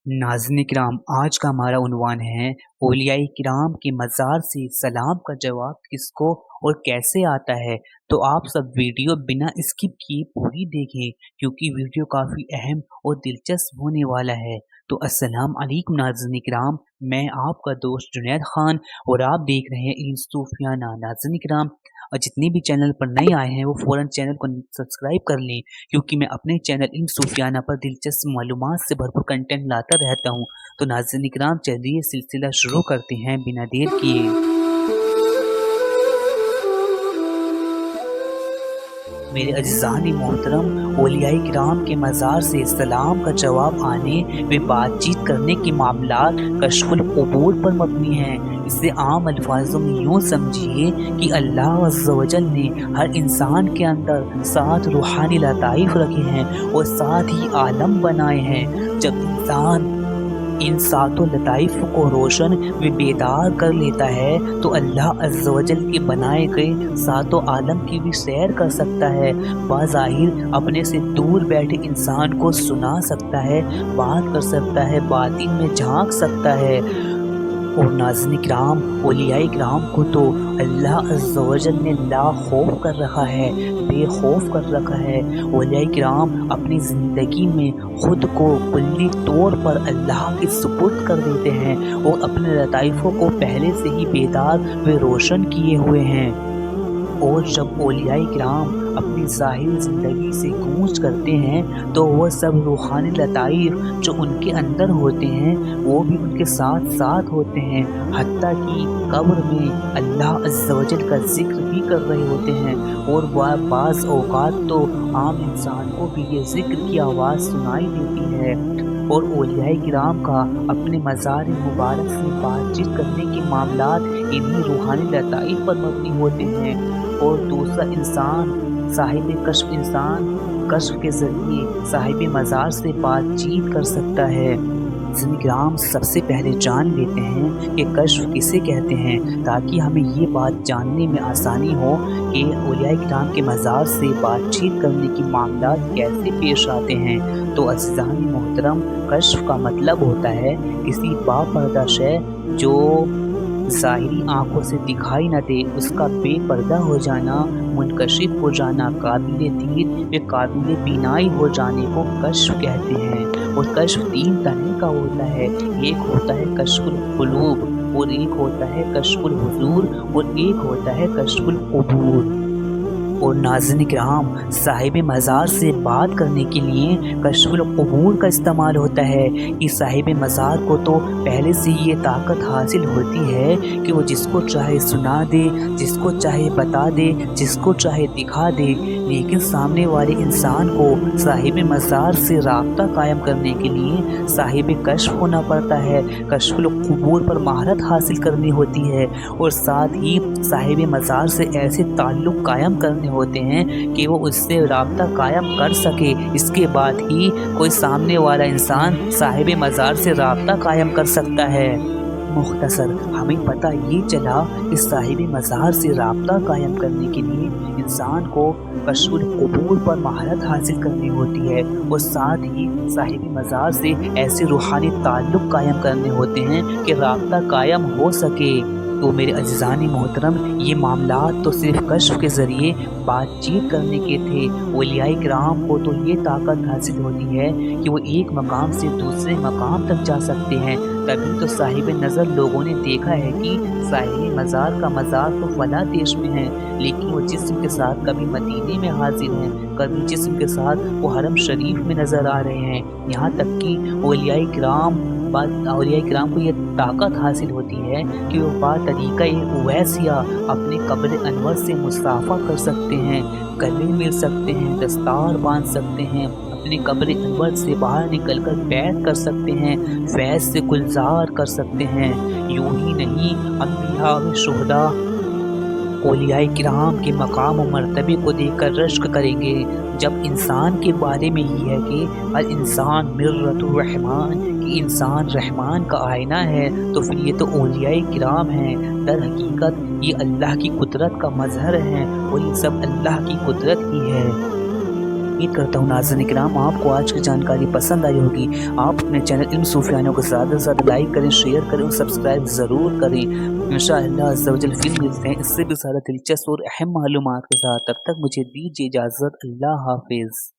नाज़रीन किराम, आज का हमारा उन्वान है औलियाए किराम के मज़ार से सलाम का जवाब किसको और कैसे आता है। तो आप सब वीडियो बिना स्किप किए पूरी देखें क्योंकि वीडियो काफ़ी अहम और दिलचस्प होने वाला है। तो अस्सलाम अलैकुम नाज़रीन किराम, मैं आपका दोस्त जुनैद खान और आप देख रहे हैं इल्म सूफियाना। नाज़रीन किराम, और जितने भी चैनल पर नए आए हैं वो फ़ौरन चैनल को सब्सक्राइब कर लें क्योंकि मैं अपने चैनल इल्म सूफियाना पर दिलचस्प मालूमात से भरपूर कंटेंट लाता रहता हूँ। तो नाज़रीन इकराम, चलिए सिलसिला शुरू करते हैं बिना देर किए। मेरे अज़ीज़ान मोहतरम, औलियाए किराम के मज़ार से सलाम का जवाब आने व बातचीत करने के मामलात कश्फुल क़ुबूल पर मबनी हैं। इसे आम अल्फाजों में यूँ समझिए कि अल्लाह अज़्ज़ व जल ने हर इंसान के अंदर 7 रूहानी लताइफ़ रखे हैं और 7 ही आलम बनाए हैं। जब इंसान इन 7 लताइफ़ को रोशन व बेदार कर लेता है तो अल्लाह अज़्ज़ व जल के बनाए गए 7 आलम की भी सैर कर सकता है। बाज़ाहिर अपने से दूर बैठे इंसान को सुना सकता है, बात कर सकता है, बातिन में झांक सकता है। और नाज़रीन किराम, औलियाए किराम को तो अल्लाह अज़्ज़ व जल ने ला खौफ कर रखा है, बेखौफ कर रखा है। औलियाए किराम अपनी ज़िंदगी में खुद को कुल्ली तौर पर अल्लाह के सुपुर्द कर देते हैं और अपने लताइफ़ों को पहले से ही बेदार व रोशन किए हुए हैं। और जब औलियाए किराम अपनी ज़ाहिर ज़िंदगी से गूंज करते हैं तो वह सब रूहानी लताइफ़ जो उनके अंदर होते हैं वो भी उनके साथ साथ होते हैं। हत्ता कि कब्र में अल्लाह अज़्ज़ व जल का ज़िक्र भी कर रहे होते हैं और वह बाज़ औक़ात तो आम इंसान को भी ये ज़िक्र की आवाज़ सुनाई देती है। और औलियाए किराम का अपने मज़ार मुबारक से बातचीत करने के मामलात इन्हीं रूहानी लताइफ़ पर मबनी होते हैं। और दूसरा इंसान साहिब कश्फ इंसान कश्फ के ज़रिए साहिब मज़ार से बातचीत कर सकता है। ज़िंदगी सबसे पहले जान लेते हैं कि कश्फ किसे कहते हैं ताकि हमें ये बात जानने में आसानी हो कि औलियाए किराम के मज़ार से बातचीत करने की मामलात कैसे पेश आते हैं। तो अज़ीज़ान मोहतरम, कश्फ का मतलब होता है किसी बापर्दा शय जो ज़ाहिरी आँखों से दिखाई न दे उसका बेपर्दा हो जाना, मुनकशिफ हो जाना, काबिल दीद व काबिल बीनाई हो जाने को कश्फ कहते हैं। और कश्फ 3 तरह का होता है। एक होता है कश्फुल कुलूब और एक होता है कश्फुल हुजूर और एक होता है कश्फुल कुबूर। और नाज़रीन किराम, साहिब मज़ार से बात करने के लिए कश्फुल क़ुबूर का इस्तेमाल होता है कि साहिब मज़ार को तो पहले से ही ये ताकत हासिल होती है कि वो जिसको चाहे सुना दे, जिसको चाहे बता दे, जिसको चाहे दिखा दे। लेकिन सामने वाले इंसान को साहिब मज़ार से राब्ता कायम करने के लिए साहिब कश्फ होना पड़ता है, कश्फुल क़ुबूर पर महारत हासिल करनी होती है और साथ ही साहिब मज़ार से ऐसे ताल्लुक़ कायम करने होते हैं कि वो उससे राब्ता कायम कर सके। इसके बाद ही कोई सामने वाला इंसान साहिब मज़ार से राब्ता कायम कर सकता है। मुख्तसर हमें पता ये चला कि साहिब मज़ार से राब्ता कायम करने के लिए इंसान को कश्फुल क़ुबूर पर महारत हासिल करनी होती है और साथ ही साहिब मज़ार से ऐसे रूहानी ताल्लुक़ कायम करने होते हैं कि राब्ता कायम हो सके। तो मेरे अज़ीज़ान मोहतरम, ये मामलात तो सिर्फ़ कश्फ के ज़रिए बातचीत करने के थे। औलियाए किराम को तो ये ताकत हासिल होती है कि वो एक मकाम से दूसरे मकाम तक जा सकते हैं। तभी तो साहिब नज़र लोगों ने देखा है कि साहिब मज़ार का मज़ार तो फ़ला देश में है, लेकिन वो जिस्म के साथ कभी मदीने में हाजिर हैं, कभी जिस्म के साथ वो हरम शरीफ में नज़र आ रहे हैं। यहाँ तक कि औलियाए किराम को ये ताकत हासिल होती है कि वो तरीक़ा उवैसिया अपने कब्र अनवर से मुसाफ़ा कर सकते हैं, गले मिल सकते हैं, दस्तार बांध सकते हैं, अपने कब्र अनवर से बाहर निकलकर बैत कर सकते हैं, फैज़ से गुलजार कर सकते हैं। यूँ ही नहीं, अंबिया व शुहदा औलियाए किराम के मकाम और मर्तबे को देखकर रश्क करेंगे। जब इंसान के बारे में ही है कि अल इंसान मिर्रतुर रहमान, कि इंसान रहमान का आईना है, तो फिर ये तो औलियाए किराम हैं। दर हकीकत ये अल्लाह की कुदरत का मज़हर हैं और ये सब अल्लाह की कुदरत ही है। उम्मीद करता हूँ नाज़रीन किराम आपको आज की जानकारी पसंद आई होगी। आप अपने चैनल इल्म सूफियानों को ज़्यादा से ज़्यादा लाइक करें, शेयर करें और सब्सक्राइब ज़रूर करें। इंशाअल्लाह अज़्ज़ा वजल फिर मिलते हैं इससे भी ज़्यादा दिलचस्प और अहम मालूमात के साथ। तब तक मुझे दीजिए इजाज़त। अल्लाह हाफिज़।